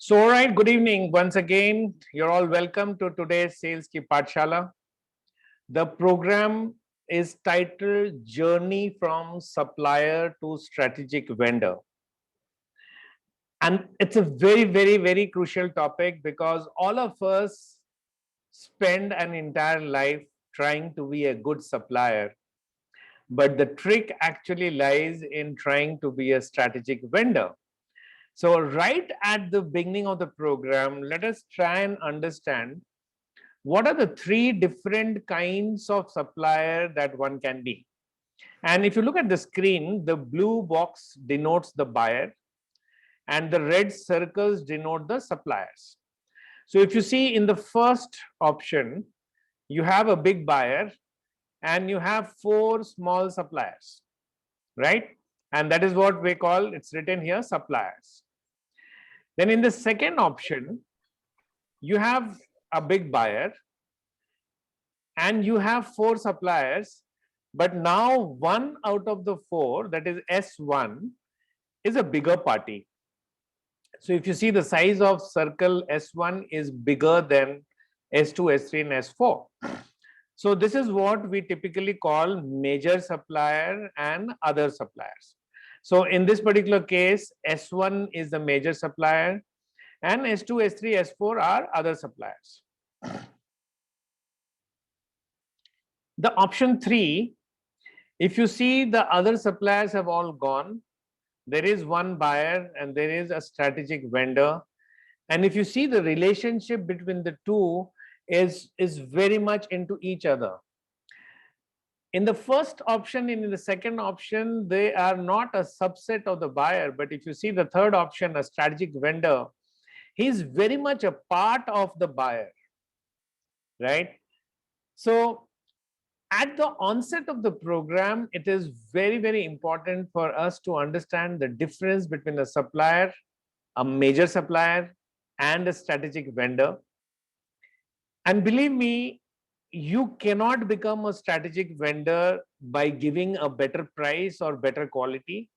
So, all right, good evening. Once again, you're all welcome to today's Sales Ki Pathshala. The program is titled Journey from Supplier to Strategic Vendor. And it's a very crucial topic because all of us spend an entire life trying to be a good supplier. But the trick actually lies in trying to be a strategic vendor. So, right at the beginning of the program, let us try and understand what are the three different kinds of supplier that one can be. And if you look at the screen, the blue box denotes the buyer and the red circles denote the suppliers. So if you see in the first option, you have a big buyer and you have four small suppliers, right? And that is what we call, it's written here, suppliers. Then in the second option, you have a big buyer and you have four suppliers, but now one out of the four, that is S1, is a bigger party. So if you see the size of circle S1 is bigger than S2, S3 and S4. So this is what we typically call major supplier and other suppliers. So in this particular case, S1 is the major supplier and S2, S3, S4 are other suppliers. The option 3, if you see the other suppliers have all gone, there is one buyer and there is a strategic vendor. And if you see the relationship between the two is very much into each other. In the first option and in the second option, they are not a subset of the buyer. But if you see the third option, a strategic vendor, he's very much a part of the buyer, right? So at the onset of the program, it is very important for us to understand the difference between a supplier, a major supplier, and a strategic vendor. And believe me, you cannot become a strategic vendor by giving a better price or better quality.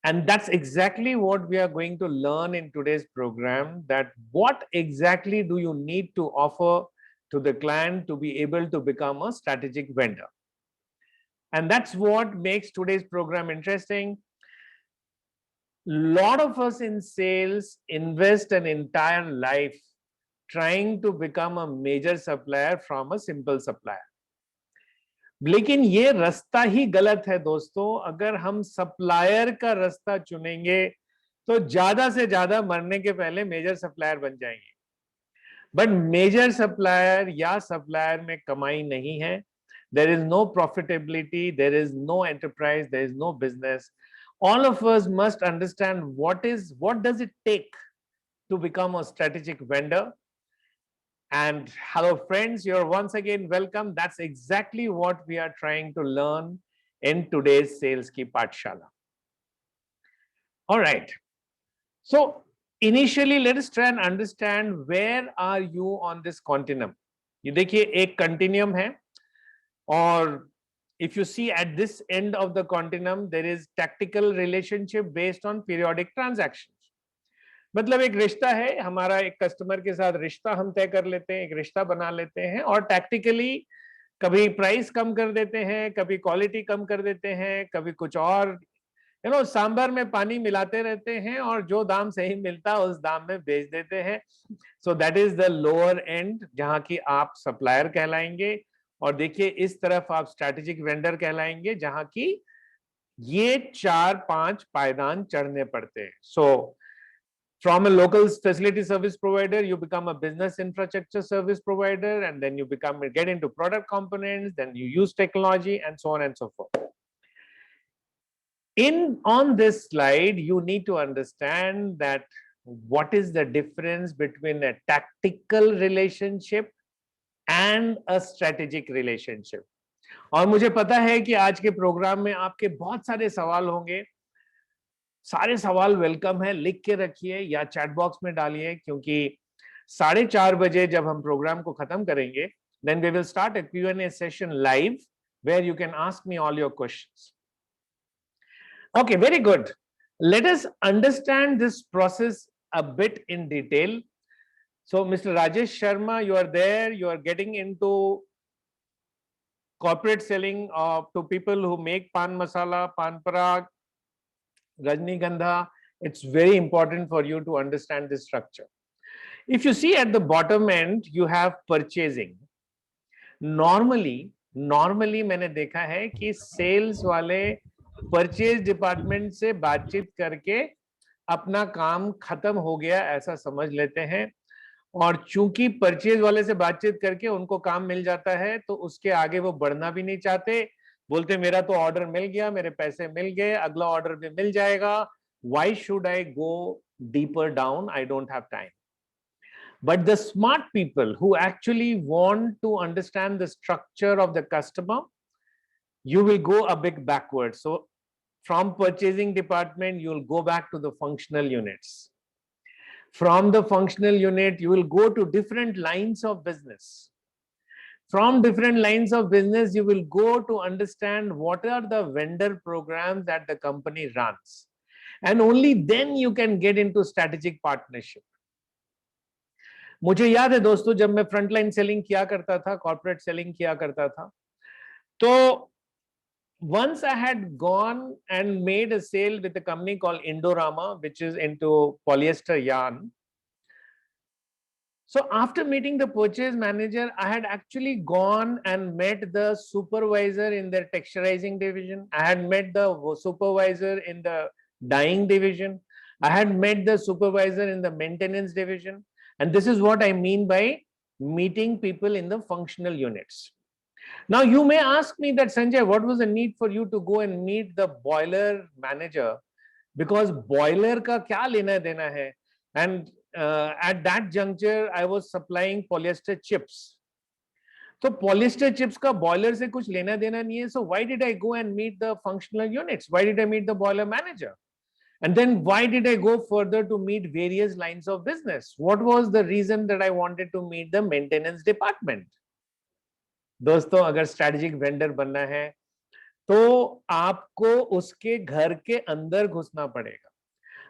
And that's exactly what we are going to learn in today's program, that what exactly do you need to offer to the client to be able to become a strategic vendor. And that's what makes today's program interesting. Lot of us in sales invest an entire life trying to become a major supplier from a simple supplier. लेकिन ये रास्ता ही गलत है दोस्तों. अगर हम supplier का रास्ता चुनेंगे तो ज्यादा से ज्यादा मरने के पहले मेजर सप्लायर बन जाएंगे. बट मेजर सप्लायर या सप्लायर में कमाई नहीं है. There is no profitability, there is no enterprise, there is no business. All of us must understand what does it take to become a strategic vendor. And hello friends, you're once again welcome. That's exactly what we are trying to learn in today's Sales Ki Pathshala. All right. So initially, let us try and understand where are you on this continuum. ये देखिए एक continuum है और if you see at this end of the continuum, there is tactical relationship based on periodic transactions. मतलब एक रिश्ता है, हमारा एक कस्टमर के साथ रिश्ता हम तय कर लेते हैं, एक रिश्ता बना लेते हैं और टैक्टिकली कभी प्राइस कम कर देते हैं, कभी क्वालिटी कम कर देते हैं, कभी कुछ और सांभर में पानी मिलाते रहते हैं और जो दाम सही मिलता उस दाम में बेच देते हैं. So that is the lower and, जहां की आप सप्लायर कहलाएंगे और देखिए इस तरफ आप स्ट्रैटेजिक वेंडर कहलाएंगे जहां की ये 4-5 पायदान चढ़ने पड़ते हैं. सो from a local facility service provider, you become a business infrastructure service provider, and then you get into product components, then you use technology and so on and so forth. On this slide, you need to understand that what is the difference between a tactical relationship and a strategic relationship. और मुझे पता है कि आज के programme में आपके बहुत सारे सवाल होंगे. सारे सवाल वेलकम है, लिख के रखिए या चैट बॉक्स में डालिए, क्योंकि 4:30 बजे जब हम प्रोग्राम को खत्म करेंगे, then we will start a Q&A session live where you can ask me all your questions. Okay, very good. Let us understand this process a bit in detail. So Mr. Rajesh Sharma, you are there, you are getting into corporate selling to people who make pan masala, pan parag, Rajnigandha. It's very important for you to understand this structure. If you see at the bottom end, you have purchasing. Normally मैंने देखा है कि sales वाले purchase department से बातचीत करके अपना काम खत्म हो गया ऐसा समझ लेते हैं, और चूंकि परचेज वाले से बातचीत करके उनको काम मिल जाता है तो उसके आगे वो बढ़ना भी नहीं चाहते, बोलते मेरा तो ऑर्डर मिल गया, मेरे पैसे मिल गए, अगला ऑर्डर भी मिल जाएगा, why should I go deeper down, I don't have time. But the smart people who actually want to understand the structure of the customer, you will go a bit backward. So from purchasing department, you will go back to the functional units. From the functional unit, you will go to different lines of business. From different lines of business, you will go to understand what are the vendor programs that the company runs. And only then you can get into strategic partnership. मुझे याद है दोस्तों, जब मैं frontline selling किया करता था, corporate selling किया करता था, तो once I had gone and made a sale with a company called Indorama, which is into polyester yarn. So after meeting the purchase manager, I had actually gone and met the supervisor in their texturizing division. I had met the supervisor in the dyeing division. I had met the supervisor in the maintenance division. And this is what I mean by meeting people in the functional units. Now, you may ask me that, Sanjay, what was the need for you to go and meet the boiler manager? Because boiler ka kya lena dena hai? And at that juncture, I was supplying polyester chips. So polyester chips ka boiler se kuch lena dena nahi hai. So why did I go and meet the functional units? Why did I meet the boiler manager? And then why did I go further to meet various lines of business? What was the reason that I wanted to meet the maintenance department? दोस्तों, अगर strategic vendor बनना है तो आपको उसके घर के अंदर घुसना पड़ेगा.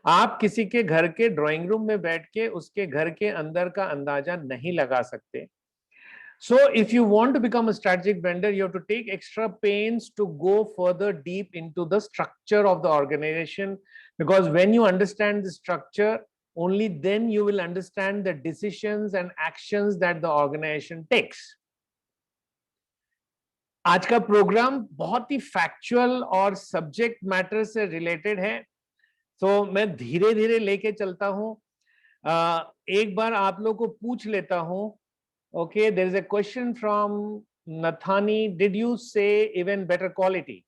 आप किसी के घर के ड्राइंग रूम में बैठ के उसके घर के अंदर का अंदाजा नहीं लगा सकते. So if you want to become a strategic vendor, you have to take extra pains to go further deep into the structure of the organization, because when you understand the structure, only then you will understand the decisions and actions that the organization takes. आज का programme बहुत ही factual और subject matter से related है, तो मैं धीरे धीरे लेके चलता हूं. एक बार आप लोग को पूछ लेता हूं. Okay, there is a question from Nathani. Did you say even better quality?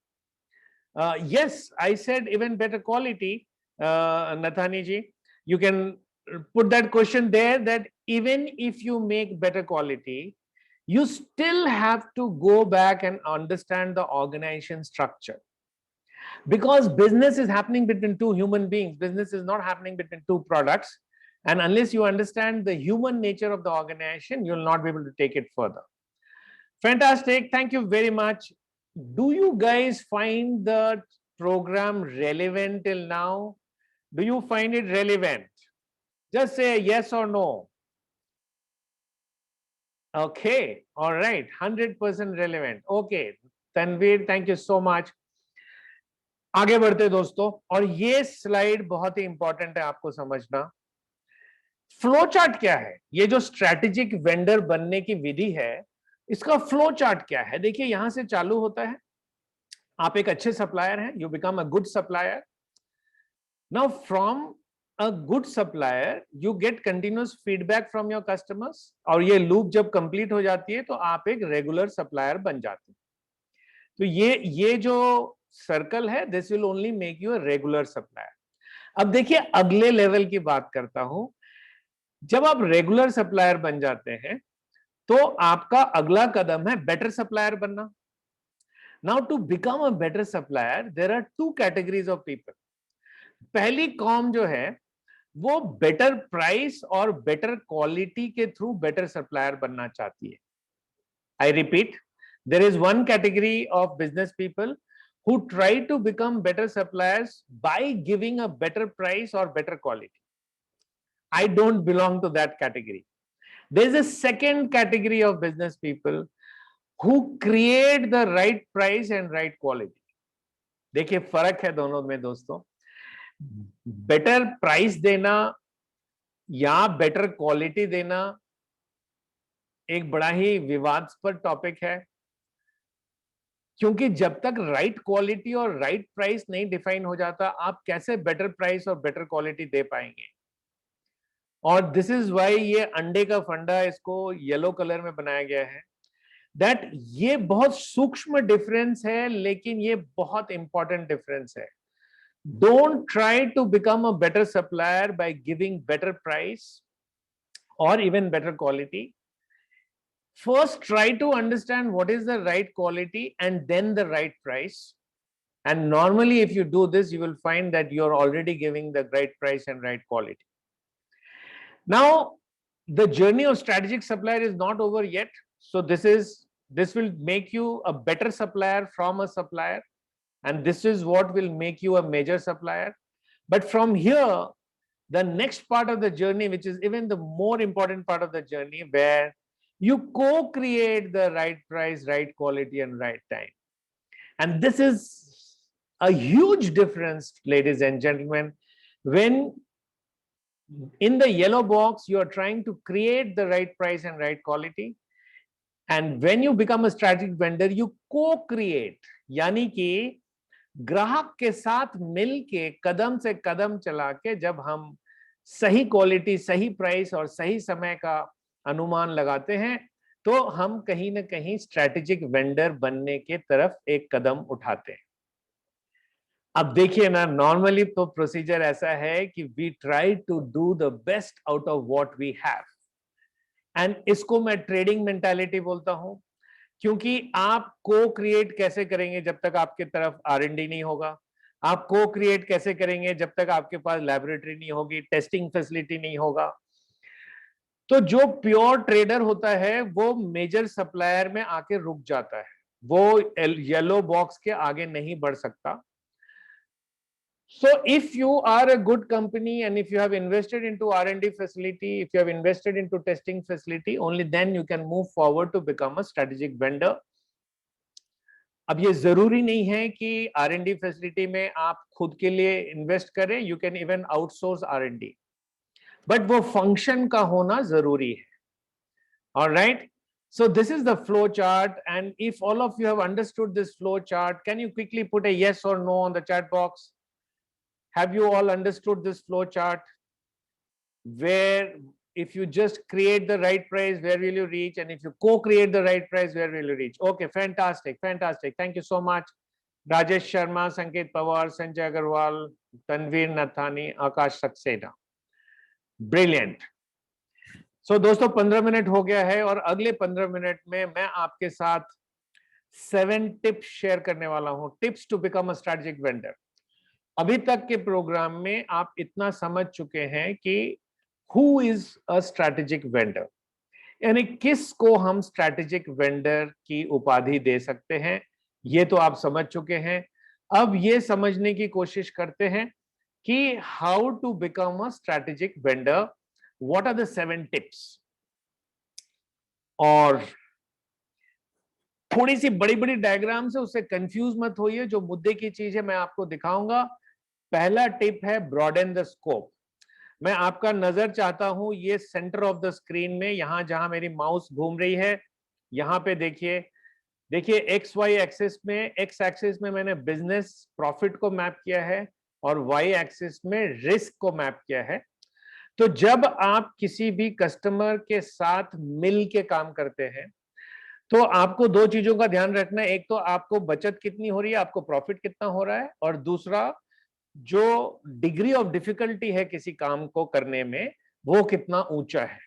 Yes, I said even better quality, Nathani ji. You can put that question there, that even if you make better quality, you still have to go back and understand the organization structure. Because business is happening between two human beings. Business is not happening between two products. And unless you understand the human nature of the organization, you will not be able to take it further. Fantastic. Thank you very much. Do you guys find the program relevant till now? Do you find it relevant? Just say yes or no. Okay. All right. 100% relevant. Okay. Tanveer, thank you so much. आगे बढ़ते दोस्तों, और ये slide बहुत ही important है आपको समझना. Flow chart क्या है? ये जो स्ट्रैटेजिक वेंडर बनने की विधि है, इसका फ्लो चार्ट क्या है? देखिए, यहां से चालू होता है. आप एक अच्छे सप्लायर हैं, you become a good supplier. Now from a good supplier you get continuous feedback from your customers, और ये लूप जब कंप्लीट हो जाती है तो आप एक रेगुलर सप्लायर बन जाते हैं. तो ये जो सर्कल है, this will only make you a regular supplier. अब देखिए, अगले लेवल की बात करता हूं. जब आप रेगुलर सप्लायर बन जाते हैं तो आपका अगला कदम है बेटर सप्लायर बनना. Now to become a better supplier there are two categories of people. पहली कॉम जो है वो बेटर प्राइस और बेटर क्वालिटी के थ्रू बेटर सप्लायर बनना चाहती है. I repeat, there is one category of business people who try to become better suppliers by giving a better price or better quality. I don't belong to that category. There's a second category of business people who create the right price and right quality. देखिए फर्क है दोनों में दोस्तों. Better price देना या better quality देना एक बड़ा ही विवादास्पद टॉपिक है, क्योंकि जब तक राइट क्वालिटी और राइट प्राइस नहीं डिफाइन हो जाता, आप कैसे बेटर प्राइस और बेटर क्वालिटी दे पाएंगे. और दिस इज वाई ये अंडे का फंडा इसको येलो कलर में बनाया गया है, दैट ये बहुत सूक्ष्म डिफरेंस है, लेकिन ये बहुत इंपॉर्टेंट डिफरेंस है. Don't try to become a better supplier by giving better price or even better quality. First, try to understand what is the right quality and then the right price. And normally, if you do this, you will find that you're already giving the right price and right quality. Now, the journey of strategic supplier is not over yet. So this will make you a better supplier from a supplier, and this is what will make you a major supplier. But from here, the next part of the journey, which is even the more important part of the journey, where you co-create the right price, right quality, and right time. And this is a huge difference, ladies and gentlemen, when in the yellow box, you are trying to create the right price and right quality. And when you become a strategic vendor, you co-create, यानी कि ग्राहक के साथ मिलके कदम से कदम चला के जब हम सही क्वालिटी, सही प्राइस और सही समय का अनुमान लगाते हैं, तो हम कहीं ना कहीं स्ट्रैटेजिक वेंडर बनने के तरफ एक कदम उठाते हैं. अब देखिए ना, नॉर्मली तो प्रोसीजर ऐसा है कि we try to do the best out of what we have, and इसको मैं ट्रेडिंग मेंटालिटी बोलता हूं, क्योंकि आप को क्रिएट कैसे करेंगे जब तक आपके तरफ R&D नहीं होगा. आप को क्रिएट कैसे करेंगे जब तक आपके पास लैबोरेटरी नहीं होगी, टेस्टिंग फैसिलिटी नहीं होगा. तो जो प्योर ट्रेडर होता है वो मेजर सप्लायर में आके रुक जाता है, वो येलो बॉक्स के आगे नहीं बढ़ सकता. So if you are a good company and if you have invested into R&D facility, if you have invested into testing facility, only then you can move forward to become a strategic vendor. अब ये जरूरी नहीं है कि R&D facility में आप खुद के लिए इन्वेस्ट करें, you can even outsource R&D, but वो फंक्शन का होना जरूरी है. Alright, so this is the flow chart, and if all of you have understood this flow chart, can you quickly put a yes or no on the chat box? Have you all understood this flow chart, where if you just create the right price, where will you reach, and if you co-create the right price, where will you reach? Okay, fantastic, fantastic. Thank you so much. Rajesh Sharma, Sanket Pawar, Sanjay Agarwal, Tanveer Nathani, Akash Saxena. Brilliant. So दोस्तों 15 minute हो गया है, और अगले 15 minute में मैं आपके साथ 7 टिप्स शेयर करने वाला हूं. Tips to become a strategic vendor. अभी तक के प्रोग्राम में आप इतना समझ चुके हैं कि who is a strategic vendor, यानी किस को हम स्ट्रैटेजिक वेंडर की उपाधि दे सकते हैं, ये तो आप समझ चुके हैं. अब ये समझने की कोशिश करते हैं कि how to become a strategic vendor, what are the 7 tips. और थोड़ी सी बड़ी बड़ी डायग्राम से उससे कंफ्यूज मत होइए, जो मुद्दे की चीज है मैं आपको दिखाऊंगा. पहला टिप है ब्रॉडेन द स्कोप. मैं आपका नजर चाहता हूं ये सेंटर ऑफ द स्क्रीन में, यहां जहां मेरी माउस घूम रही है, यहां पे देखिए. देखिए एक्स वाई एक्सिस में, एक्स एक्सिस में मैंने बिजनेस प्रॉफिट को मैप किया है और वाई एक्सिस में रिस्क को मैप किया है. तो जब आप किसी भी कस्टमर के साथ मिल के काम करते हैं, तो आपको 2 चीजों का ध्यान रखना है. एक तो आपको बचत कितनी हो रही है, आपको प्रॉफिट कितना हो रहा है, और दूसरा जो डिग्री ऑफ डिफिकल्टी है किसी काम को करने में, वो कितना ऊंचा है.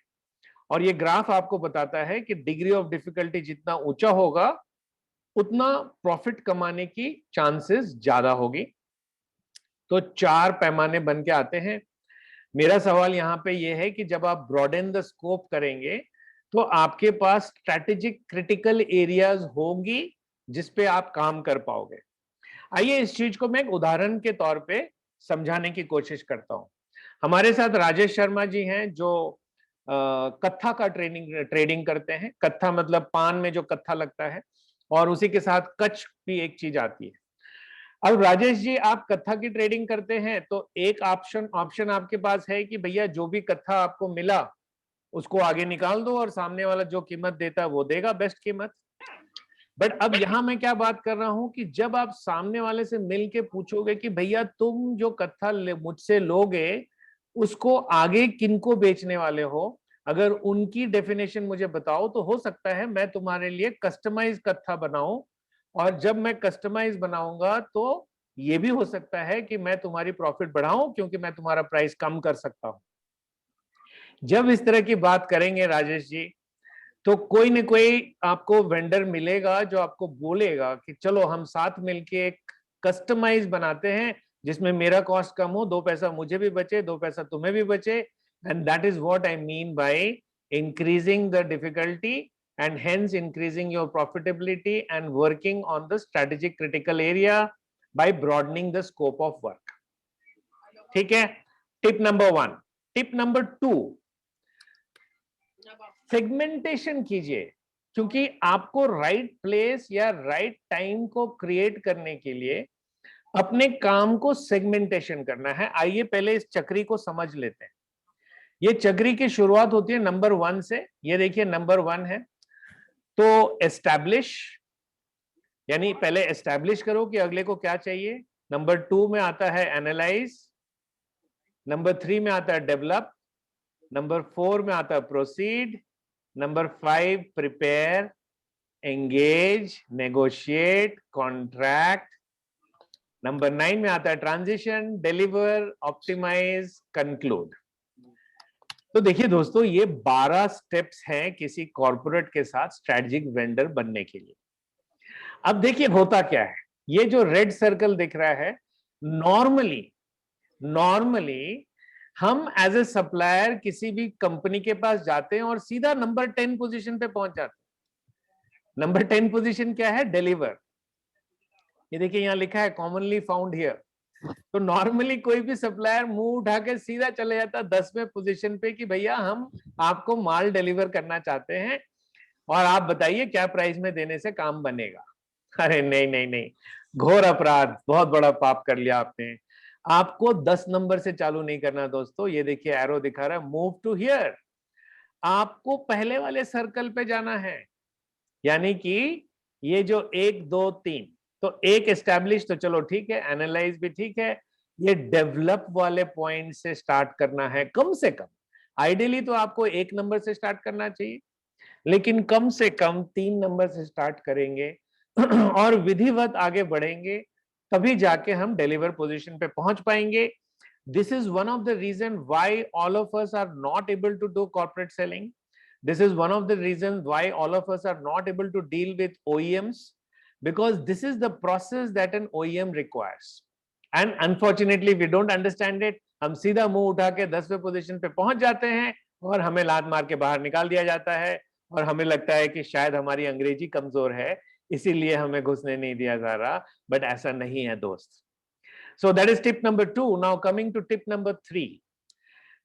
और ये ग्राफ आपको बताता है कि डिग्री ऑफ डिफिकल्टी जितना ऊंचा होगा, उतना प्रॉफिट कमाने की चांसेस ज्यादा होगी. तो 4 पैमाने बन के आते हैं. मेरा सवाल यहाँ पे ये है कि जब आप ब्रॉडेन द स्कोप करेंगे, तो आपके पास स्ट्रैटेजिक क्रिटिकल एरियाज होंगी जिसपे आप काम कर पाओगे. आइए इस चीज को मैं एक उदाहरण के तौर पे समझाने की कोशिश करता हूं. हमारे साथ राजेश शर्मा जी हैं जो कत्था का ट्रेडिंग करते हैं। कत्था मतलब पान में जो कत्था लगता है, और उसी के साथ कच्छ भी एक चीज आती है। अब राजेश जी, आप कत्था की ट्रेडिंग करते हैं तो एक ऑप्शन आपके पास है कि भैया जो भी कत्था आपको मिला उसको आगे निकाल दो और सामने वाला जो कीमत देता है वो देगा बेस्ट कीमत। बट अब यहां मैं क्या बात कर रहा हूं कि जब आप सामने वाले से मिल के पूछोगे कि भैया तुम जो कत्था मुझसे लोगे उसको आगे किनको बेचने वाले हो, अगर उनकी डेफिनेशन मुझे बताओ तो हो सकता है मैं तुम्हारे लिए कस्टमाइज कत्था बनाऊं। और जब मैं कस्टमाइज बनाऊंगा तो ये भी हो सकता है कि मैं तुम्हारी प्रॉफिट बढ़ाऊं, क्योंकि मैं तुम्हारा प्राइस कम कर सकता हूं। जब इस तरह की बात करेंगे राजेश जी, तो कोई न कोई आपको वेंडर मिलेगा जो आपको बोलेगा कि चलो हम साथ मिलके एक कस्टमाइज बनाते हैं जिसमें मेरा कॉस्ट कम हो, 2 पैसा मुझे भी बचे, 2 पैसा तुम्हें भी बचे। And that is what I mean by increasing the difficulty and hence increasing your profitability and working on the strategic critical area bye broadening the scope of work. ठीक है, tip number 1। Tip number 2, segmentation कीजिए, क्योंकि आपको right place या right time को create करने के लिए अपने काम को सेगमेंटेशन करना है। आइए पहले इस चक्री को समझ लेते हैं। ये चक्री की शुरुआत होती है नंबर 1 से। ये देखिए नंबर 1 है तो एस्टैब्लिश, यानी पहले एस्टैब्लिश करो कि अगले को क्या चाहिए। नंबर 2 में आता है एनालाइज, नंबर 3 में आता है डेवलप, नंबर 4 में आता है proceed, number 5 prepare, engage, negotiate, contract, number 9 में आता है ट्रांजिशन, डिलीवर, ऑप्टिमाइज, कंक्लूड। तो देखिए दोस्तों, ये 12 स्टेप्स हैं किसी कॉर्पोरेट के साथ स्ट्रेटेजिक वेंडर बनने के लिए। अब देखिए होता क्या है, ये जो रेड सर्कल दिख रहा है, नॉर्मली हम एज ए सप्लायर किसी भी कंपनी के पास जाते हैं और सीधा नंबर 10 पोजीशन पे पहुंच जाते हैं। नंबर 10 पोजीशन क्या है? डिलीवर। ये देखिए यहां लिखा है कॉमनली फाउंड हियर। तो नॉर्मली कोई भी सप्लायर मुंह उठा के सीधा चले जाता 10वें पोजीशन पे कि भैया हम आपको माल डिलीवर करना चाहते हैं और आप बताइए क्या प्राइस में देने से काम बनेगा। अरे नहीं नहीं नहीं, घोर अपराध, बहुत बड़ा पाप कर लिया आपने। आपको 10 नंबर से चालू नहीं करना दोस्तों। ये देखिए एरो दिखा रहा है मूव टू हियर। आपको पहले वाले सर्कल पे जाना है, यानी कि ये जो 1 2 3, तो एक एस्टैब्लिश तो चलो ठीक है, एनालाइज भी ठीक है, ये डेवलप वाले पॉइंट से स्टार्ट करना है कम से कम। आइडियली तो आपको 1 नंबर से स्टार्ट करना चाहिए, लेकिन कम से कम 3 नंबर से स्टार्ट करेंगे और विधिवत आगे बढ़ेंगे, तभी जाके हम डिलीवर पोजीशन पे पहुंच पाएंगे। This is one of the reasons why all of us are not able to do corporate selling. This is one of the reasons why all of us are not able to deal with OEMs, because this is the process that an OEM requires. And unfortunately, we don't understand it. हम सीधा मुंह उठा के 10वें position पे पहुंच जाते हैं और हमें लात मार के बाहर निकाल दिया जाता है, और हमें लगता है कि शायद हमारी अंग्रेजी कमजोर है इसीलिए हमें घुसने नहीं दिया जा रहा, बट ऐसा नहीं है दोस्त। So that is tip number 2. Now coming to tip number 3.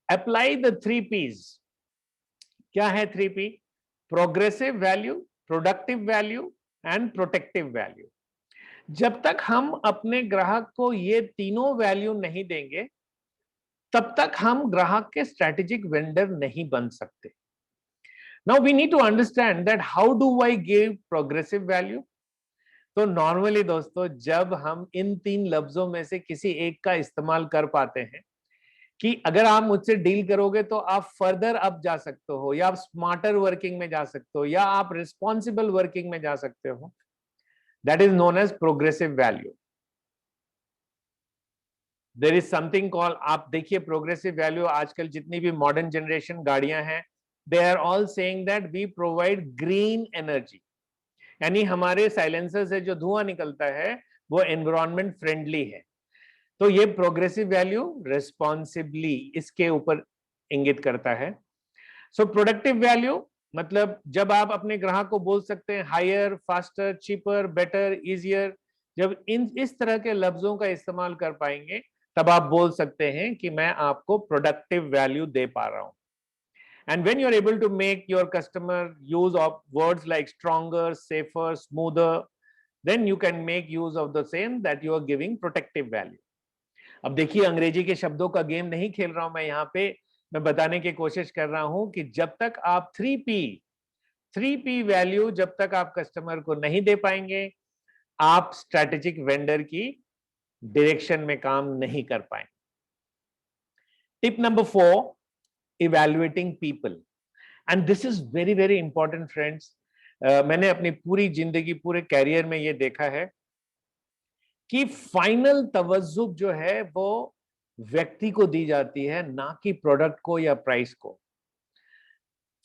Apply the 3 P's. क्या है 3 P? Progressive value, productive value and protective value. जब तक हम अपने ग्राहक को ये तीनों वैल्यू नहीं देंगे, तब तक हम ग्राहक के स्ट्रेटेजिक वेंडर नहीं बन सकते। Now we need to understand that how do I give progressive value? तो नॉर्मली दोस्तों, जब हम इन 3 लफ्जों में से किसी एक का इस्तेमाल कर पाते हैं कि अगर आप मुझसे डील करोगे तो आप फर्दर अप जा सकते हो, या आप स्मार्टर वर्किंग में जा सकते हो, या आप रिस्पॉन्सिबल वर्किंग में जा सकते हो, that is known as progressive value. There is something called, आप देखिए प्रोग्रेसिव वैल्यू, आजकल जितनी भी मॉडर्न जनरेशन गाड़ियां हैं, they are all saying that we provide green energy, यानी हमारे साइलेंसर से जो धुआं निकलता है वो एनवायरमेंट फ्रेंडली है। तो ये प्रोग्रेसिव वैल्यू रिस्पॉन्सिबली इसके ऊपर इंगित करता है। सो प्रोडक्टिव वैल्यू मतलब जब आप अपने ग्राहक को बोल सकते हैं higher, faster, cheaper, better, easier, जब इस तरह के लफ्जों का इस्तेमाल कर पाएंगे तब आप बोल सकते हैं कि मैं आपको प्रोडक्टिव वैल्यू दे पा रहा हूं. And when you're able to make your customer use of words like stronger, safer, smoother, then you can make use of the same that you are giving protective value. अब देखिए, अंग्रेजी के शब्दों का game नहीं खेल रहा हूं मैं यहाँ पे. मैं बताने की कोशिश कर रहा हूं कि जब तक आप 3P वैल्यू जब तक आप कस्टमर को नहीं दे पाएंगे, आप स्ट्रेटेजिक वेंडर की डायरेक्शन में काम नहीं कर पाएंगे. Tip number 4, evaluating people. And this is very very important friends. मैंने अपनी पूरी जिंदगी, पूरे कैरियर में ये देखा है कि फाइनल तवज्जुह जो है वो व्यक्ति को दी जाती है, ना कि प्रोडक्ट को या प्राइस को.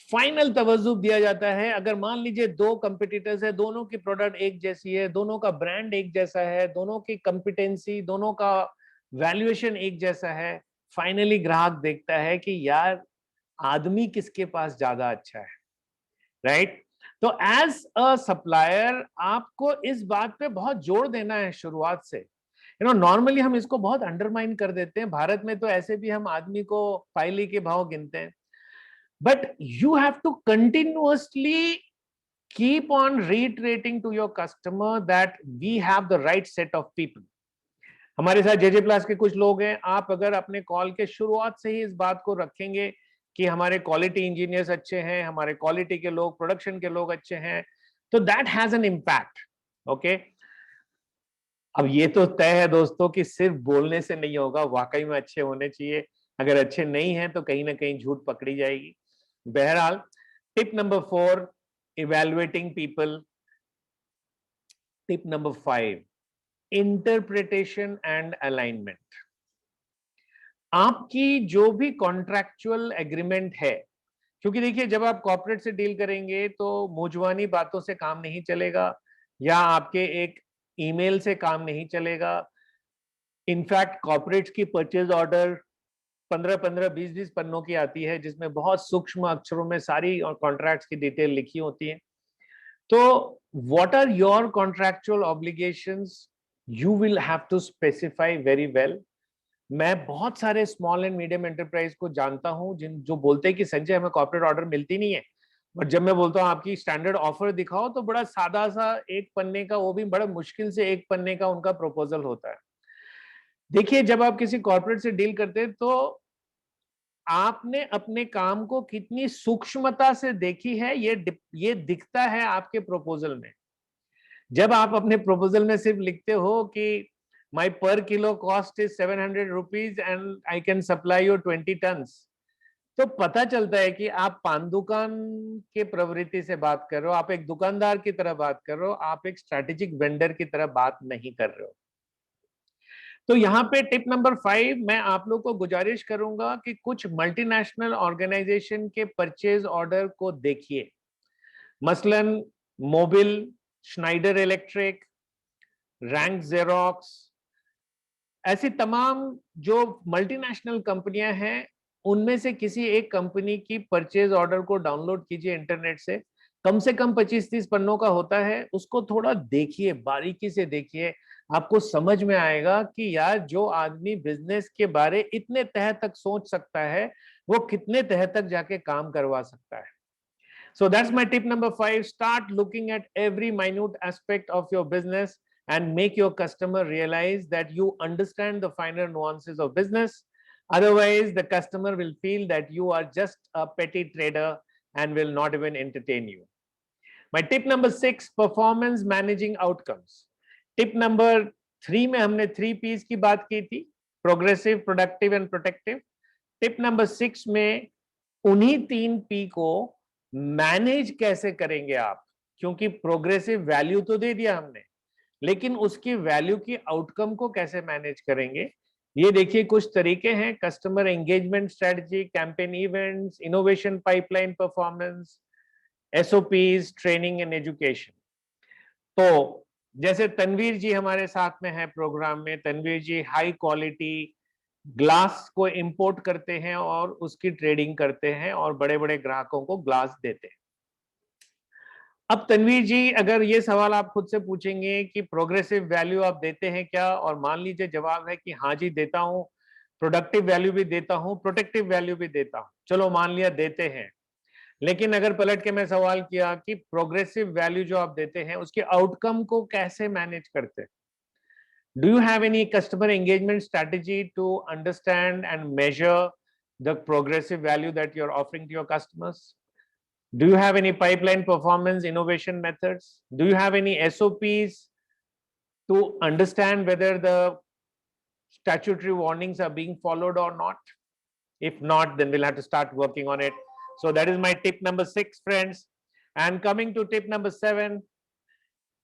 फाइनल तवज्जुह दिया जाता है. अगर मान लीजिए दो कंपटीटर्स है, दोनों की प्रोडक्ट एक जैसी है, दोनों का ब्रांड एक जैसा है, दोनों की कंपिटेंसी, दोनों का वैल्यूएशन एक जैसा है, फाइनली ग्राहक देखता है कि यार आदमी किसके पास ज्यादा अच्छा है, राइट? तो एज अ सप्लायर आपको इस बात पे बहुत जोर देना है शुरुआत से. नॉर्मली हम इसको बहुत अंडरमाइन कर देते हैं. भारत में तो ऐसे भी हम आदमी को फाइली के भाव गिनते हैं. But you have to continuously keep on reiterating to your customer that we have the right set of people. हमारे साथ जेजे प्लस के कुछ लोग हैं. आप अगर अपने कॉल के शुरुआत से ही इस बात को रखेंगे कि हमारे क्वालिटी इंजीनियर्स अच्छे हैं, हमारे क्वालिटी के लोग, प्रोडक्शन के लोग अच्छे हैं, तो that has an impact. Okay, अब ये तो तय है दोस्तों कि सिर्फ बोलने से नहीं होगा, वाकई में अच्छे होने चाहिए. अगर अच्छे नहीं हैं तो कहीं ना कहीं झूठ पकड़ी जाएगी. बहरहाल, tip number 4, evaluating people. Tip number 5, interpretation and alignment. आपकी जो भी कॉन्ट्रैक्चुअल एग्रीमेंट है, क्योंकि देखिए जब आप कॉर्पोरेट से डील करेंगे तो मुंहजुबानी बातों से काम नहीं चलेगा, या आपके एक ईमेल से काम नहीं चलेगा. इनफैक्ट कॉर्पोरेट्स की परचेज ऑर्डर 15-15, 20-20 पन्नों की आती है, जिसमें बहुत सूक्ष्म अक्षरों में सारी कॉन्ट्रैक्ट्स की डिटेल लिखी होती है. तो what are your contractual obligations, you will have to specify very well. मैं बहुत सारे स्मॉल एंड मीडियम एंटरप्राइज को जानता हूं जो बोलते हैं कि संजय हमें कॉर्पोरेट ऑर्डर मिलती नहीं है. और जब मैं बोलता हूं आपकी स्टैंडर्ड ऑफर दिखाओ, तो बड़ा सादा सा एक पन्ने का, वो भी बड़ा मुश्किल से एक पन्ने का उनका प्रपोजल होता है. देखिए, जब आप किसी कॉर्पोरेट से डील करते हैं तो आपने अपने काम को कितनी सूक्ष्मता से देखी है, ये दिखता है आपके प्रपोजल में. जब आप अपने प्रपोजल में सिर्फ लिखते हो कि my per kilo cost is 700 rupees and I can supply you 20 tons, तो पता चलता है कि आप पान दुकान के प्रवृत्ति से बात कर रहे हो, आप एक दुकानदार की तरह बात कर रहे हो, आप एक स्ट्रैटेजिक वेंडर की तरह बात नहीं कर रहे हो. तो यहाँ पे टिप नंबर 5, मैं आप लोग को गुजारिश करूंगा कि कुछ मल्टीनेशनल ऑर्गेनाइजेशन के परचेज ऑर्डर को देखिए. मसलन Mobil, Schneider Electric, Rank Xerox, ऐसी तमाम जो मल्टीनेशनल कंपनियां हैं, उनमें से किसी एक कंपनी की परचेज ऑर्डर को डाउनलोड कीजिए इंटरनेट से. कम 25-30 पन्नों का होता है. उसको थोड़ा देखिए, बारीकी से देखिए. आपको समझ में आएगा कि यार जो आदमी बिजनेस के बारे इतने तह तक सोच सकता है, वो कितने तह तक जाके काम करवा सकता है. So that's my tip number 5. Start looking at every minute aspect of your business and make your customer realize that you understand the finer nuances of business. Otherwise, the customer will feel that you are just a petty trader and will not even entertain you. My tip number 6, performance managing outcomes. Tip number 3 में हमने 3 P's की बात की थी, progressive, productive and protective. Tip number 6 में उन्हीं 3 P को manage कैसे करेंगे आप, क्योंकि प्रोग्रेसिव वैल्यू तो दे दिया हमने, लेकिन उसकी वैल्यू की आउटकम को कैसे मैनेज करेंगे. ये देखिए कुछ तरीके हैं: customer engagement strategy, campaign events, innovation pipeline performance, SOPs, training and education. तो जैसे तनवीर जी हमारे साथ में है प्रोग्राम में. तनवीर जी हाई क्वालिटी ग्लास को इंपोर्ट करते हैं और उसकी ट्रेडिंग करते हैं और बड़े बड़े ग्राहकों को ग्लास देते हैं. अब तनवीर जी, अगर ये सवाल आप खुद से पूछेंगे कि प्रोग्रेसिव वैल्यू आप देते हैं क्या, और मान लीजिए जवाब है कि हाँ जी देता हूं, प्रोडक्टिव वैल्यू भी देता हूं, प्रोटेक्टिव वैल्यू भी देता हूं, चलो मान लिया देते हैं, लेकिन अगर पलट के मैं सवाल किया कि प्रोग्रेसिव वैल्यू जो आप देते हैं उसके आउटकम को कैसे मैनेज करते हैं, do you have any customer engagement strategy to understand and measure the progressive value that you're offering to your customers? Do you have any pipeline performance innovation methods? Do you have any SOPs to understand whether the statutory warnings are being followed or not? If not, then we'll have to start working on it. So that is my tip number 6, friends. And coming to tip number 7,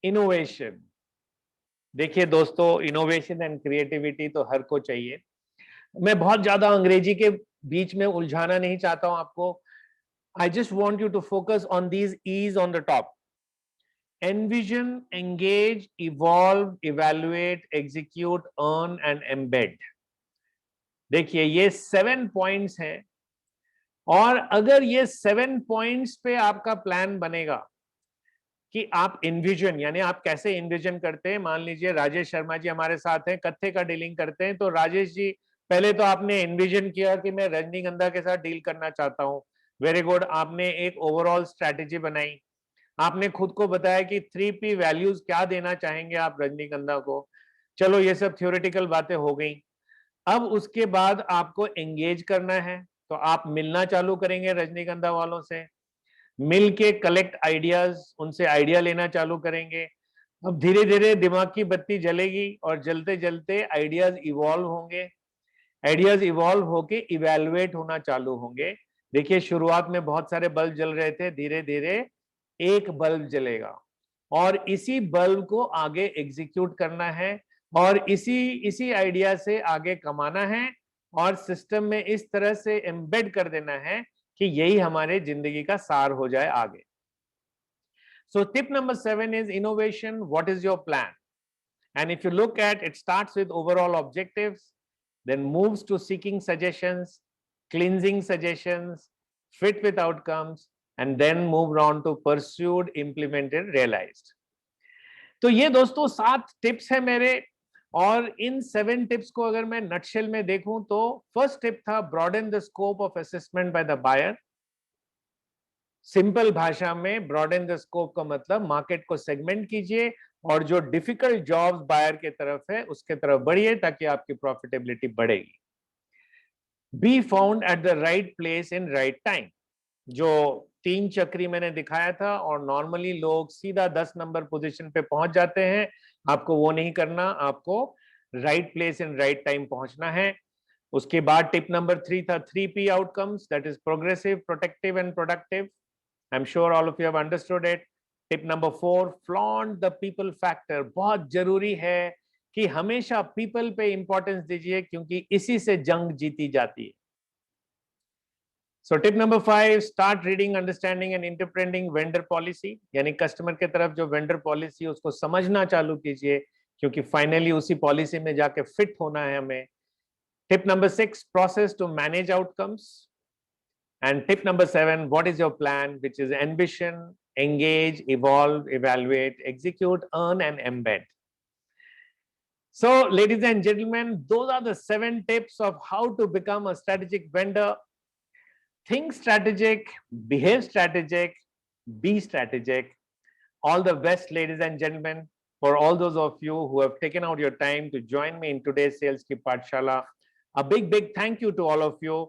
innovation. देखिए दोस्तों, innovation and creativity तो हर को चाहिए। मैं बहुत ज्यादा अंग्रेजी के बीच में उलझाना नहीं चाहता हूं आपको। I just want you to focus on these is on the top. Envision, engage, evolve, evaluate, execute, earn and embed. देखिए ये 7 पॉइंट्स हैं, और अगर ये 7 पॉइंट्स पे आपका प्लान बनेगा कि आप इन्विजन, यानी आप कैसे इन्विजन करते हैं। मान लीजिए राजेश शर्मा जी हमारे साथ हैं, कत्थे का डीलिंग करते हैं, तो राजेश जी पहले तो आपने इन्विजन किया कि मैं रजनीगंधा के साथ डील करना चाहता हूं। वेरी गुड, आपने एक ओवरऑल स्ट्रैटेजी बनाई, आपने खुद को बताया कि 3P वैल्यूज क्या देना चाहेंगे आप रजनीगंधा को। चलो ये सब थ्योरेटिकल बातें हो गई। अब उसके बाद आपको एंगेज करना है, तो आप मिलना चालू करेंगे रजनीगंधा वालों से, मिल के कलेक्ट आइडियाज, उनसे आइडिया लेना चालू करेंगे। अब धीरे धीरे दिमाग की बत्ती जलेगी और जलते जलते आइडियाज इवॉल्व होंगे, आइडियाज इवॉल्व होके इवैल्यूएट होना चालू होंगे। देखिए शुरुआत में बहुत सारे बल्ब जल रहे थे, धीरे धीरे एक बल्ब जलेगा, और इसी बल्ब को आगे एग्जीक्यूट करना है, और इसी आइडिया से आगे कमाना है, और सिस्टम में इस तरह से एम्बेड कर देना है कि यही हमारे जिंदगी का सार हो जाए आगे। So tip number 7 is innovation. What is your plan? And if you look at it, starts with overall objectives, then moves to seeking suggestions, cleansing suggestions, fit with outcomes, and then moved on to pursued, implemented, realized. तो ये दोस्तों 7 tips है मेरे, और इन 7 tips को अगर मैं nutshell में देखूं तो फर्स्ट टिप था broaden the scope of assessment by the buyer. Simple भाषा में ब्रॉडन द स्कोप का मतलब मार्केट को सेगमेंट कीजिए, और जो डिफिकल्ट जॉब्स बायर के तरफ है उसके तरफ बढ़िए, ताकि आपकी प्रॉफिटेबिलिटी बढ़ेगी। Be found at the right place in right time. जो 3 चक्री मैंने दिखाया था, और नॉर्मली लोग सीधा 10 नंबर पोजीशन पे पहुंच जाते हैं, आपको वो नहीं करना, आपको right place in right time पहुंचना है। उसके बाद टिप नंबर 3 था 3P outcomes, that is progressive, protective and productive. I'm sure all of you have understood it. Tip number 4, flaunt the people factor. बहुत जरूरी है कि हमेशा people पे इंपॉर्टेंस दीजिए, क्योंकि इसी से जंग जीती जाती है। So tip number 5, start reading, understanding and interpreting vendor policy. यानी कस्टमर के तरफ जो vendor policy उसको समझना चालू कीजिए, क्योंकि फाइनली उसी पॉलिसी में जाके फिट होना है हमें। Tip number 6, process to manage outcomes. And tip number 7, what is your plan, which is ambition, engage, evolve, evaluate, execute, earn, and embed. So, ladies and gentlemen, those are the 7 tips of how to become a strategic vendor. Think strategic, behave strategic, be strategic. All the best, ladies and gentlemen, for all those of you who have taken out your time to join me in today's Sales Ki Pathshala. A big thank you to all of you.